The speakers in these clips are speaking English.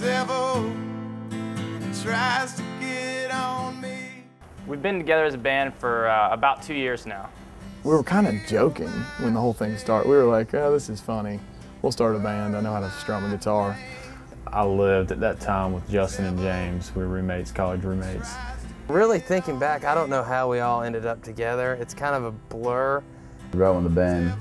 devil tries to get on me. We've been together as a band for about 2 years now. We were kind of joking when the whole thing started. We were like, oh, this is funny. We'll start a band. I know how to strum a guitar. I lived at that time with Justin and James. We were roommates, college roommates. Really thinking back, I don't know how we all ended up together. It's kind of a blur. Right when the band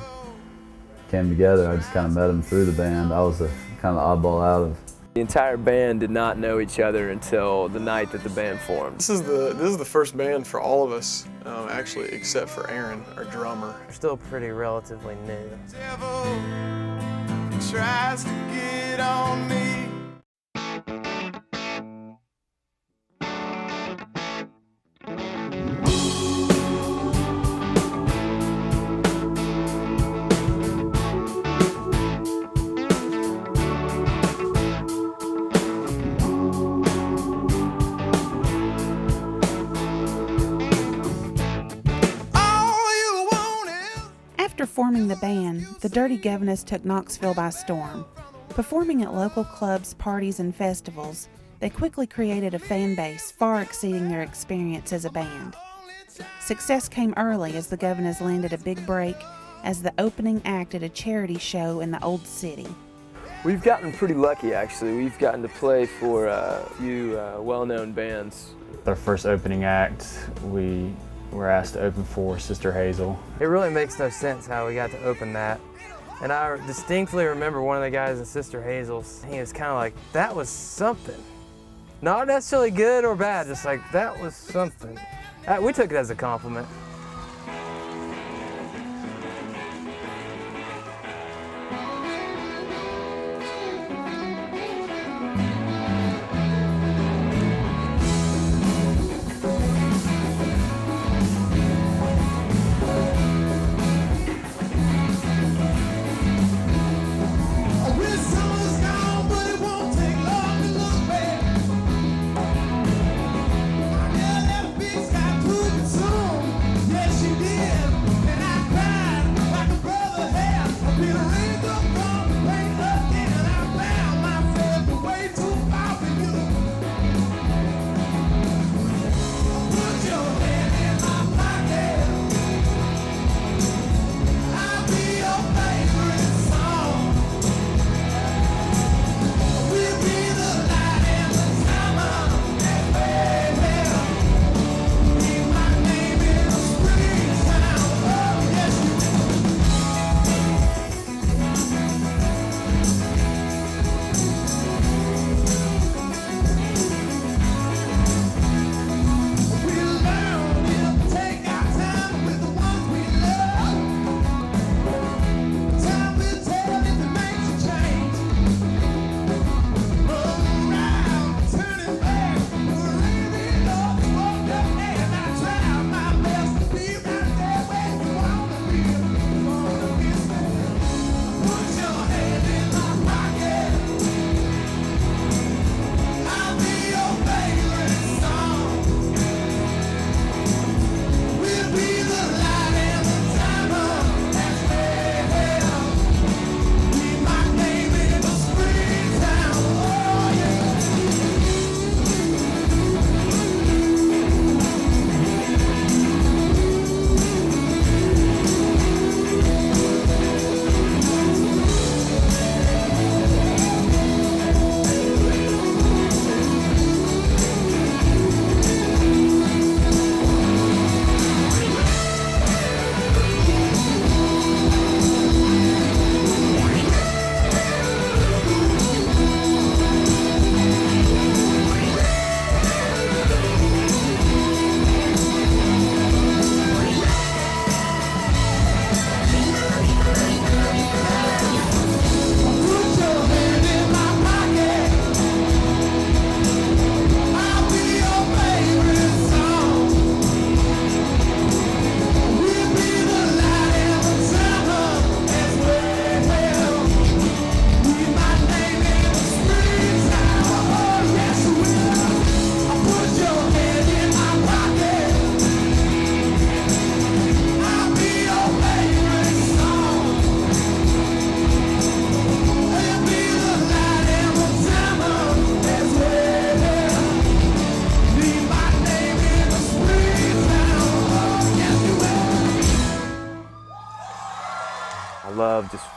came together, I just kind of met him through the band. I was the kind of oddball out of. The entire band did not know each other until the night that the band formed. This is the first band for all of us, actually, except for Aaron, our drummer. We're still pretty relatively new. Devil tries to get on me. After forming the band, the Dirty Guv'nahs took Knoxville by storm. Performing at local clubs, parties, and festivals, they quickly created a fan base far exceeding their experience as a band. Success came early as the Guv'nahs landed a big break as the opening act at a charity show in the Old City. We've gotten pretty lucky, actually. We've gotten to play for a few well-known bands. Our first opening act, we were asked to open for Sister Hazel. It really makes no sense how we got to open that. And I distinctly remember one of the guys in Sister Hazel's, he was kind of like, that was something. Not necessarily good or bad, just like, that was something. We took it as a compliment.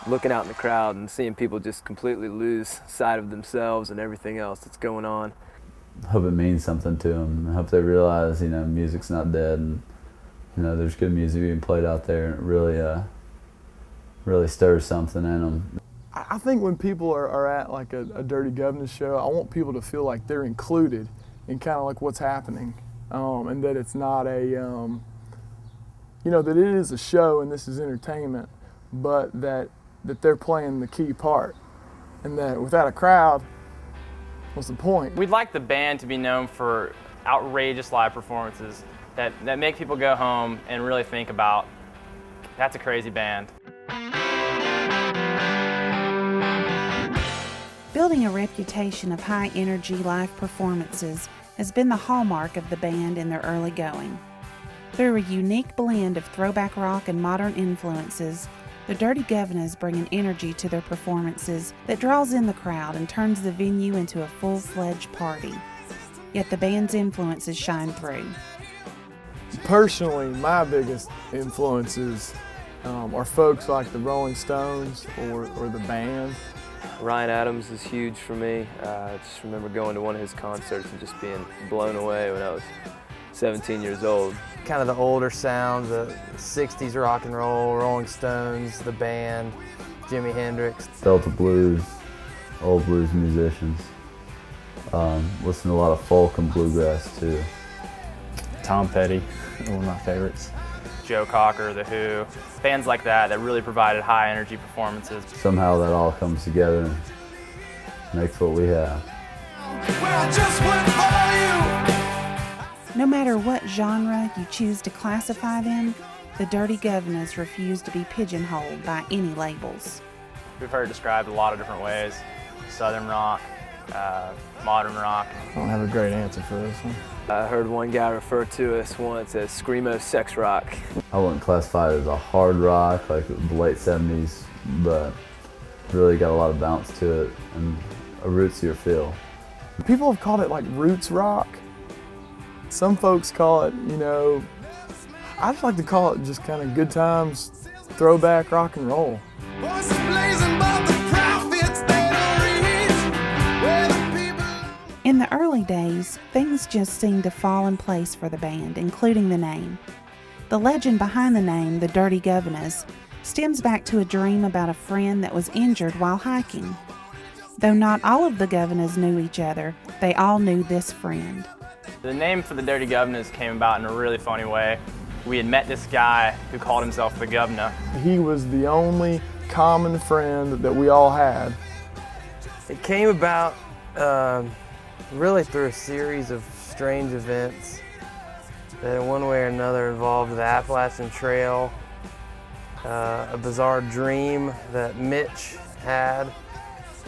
looking out in the crowd and seeing people just completely lose sight of themselves and everything else that's going on. I hope it means something to them. I hope they realize, you know, music's not dead, and you know, there's good music being played out there, and it really stirs something in them. I think when people are at like a Dirty Guv'nahs show, I want people to feel like they're included in kind of like what's happening, and that it's not a, you know, that it is a show and this is entertainment, but that they're playing the key part, and that without a crowd, what's the point? We'd like the band to be known for outrageous live performances that make people go home and really think about, that's a crazy band. Building a reputation of high-energy live performances has been the hallmark of the band in their early going. Through a unique blend of throwback rock and modern influences, the Dirty Guv'nahs bring an energy to their performances that draws in the crowd and turns the venue into a full-fledged party. Yet the band's influences shine through. Personally, my biggest influences are folks like the Rolling Stones or the band. Ryan Adams is huge for me. I just remember going to one of his concerts and just being blown away when I was 17 years old. Kind of the older sounds, the 60s rock and roll, Rolling Stones, the band, Jimi Hendrix. Delta blues, old blues musicians. Listen to a lot of folk and bluegrass too. Tom Petty, one of my favorites. Joe Cocker, The Who, bands like that really provided high energy performances. Somehow that all comes together and makes what we have. Well, I just went for you. No matter what genre you choose to classify them, the Dirty Guv'nahs refuse to be pigeonholed by any labels. We've heard it described a lot of different ways. Southern rock, modern rock. I don't have a great answer for this one. I heard one guy refer to us once as Screamo sex rock. I wouldn't classify it as a hard rock like the late 70s, but really got a lot of bounce to it and a rootsier feel. People have called it like roots rock. Some folks call it, you know, I just like to call it just kind of good times, throwback rock and roll. Voices blazing, but the prophets they don't reach where the people. In the early days, things just seemed to fall in place for the band, including the name. The legend behind the name, the Dirty Guv'nahs, stems back to a dream about a friend that was injured while hiking. Though not all of the Guv'nahs knew each other, they all knew this friend. The name for the Dirty Guv'nahs came about in a really funny way. We had met this guy who called himself the Guv'nah. He was the only common friend that we all had. It came about really through a series of strange events that in one way or another involved the Appalachian Trail, a bizarre dream that Mitch had,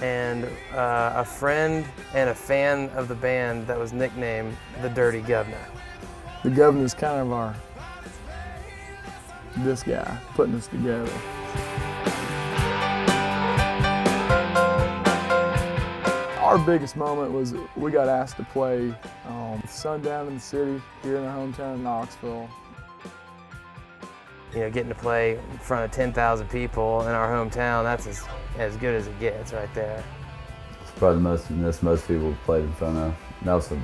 and a friend and a fan of the band that was nicknamed the Dirty Guv'nah. The Guv'nah's kind of this guy putting us together. Our biggest moment was we got asked to play Sundown in the City here in our hometown of Knoxville. You know, getting to play in front of 10,000 people in our hometown, that's as good as it gets right there. It's probably most people have played in front of. That was a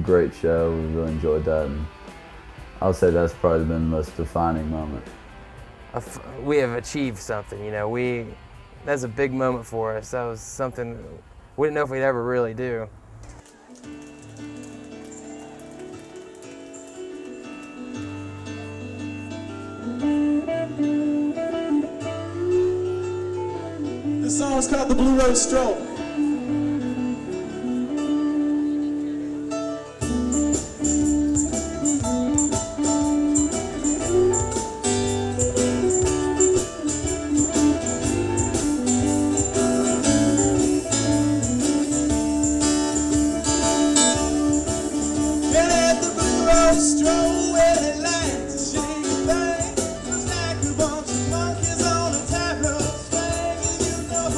great show. We really enjoyed that, and I would say that's probably been the most defining moment. We have achieved something, you know. That's a big moment for us. That was something we didn't know if we'd ever really do. This song is called The Blue Rose Stroll. Stroll where they like to shake a thing. It's like a bunch of monkeys on a tightrope swing. And you know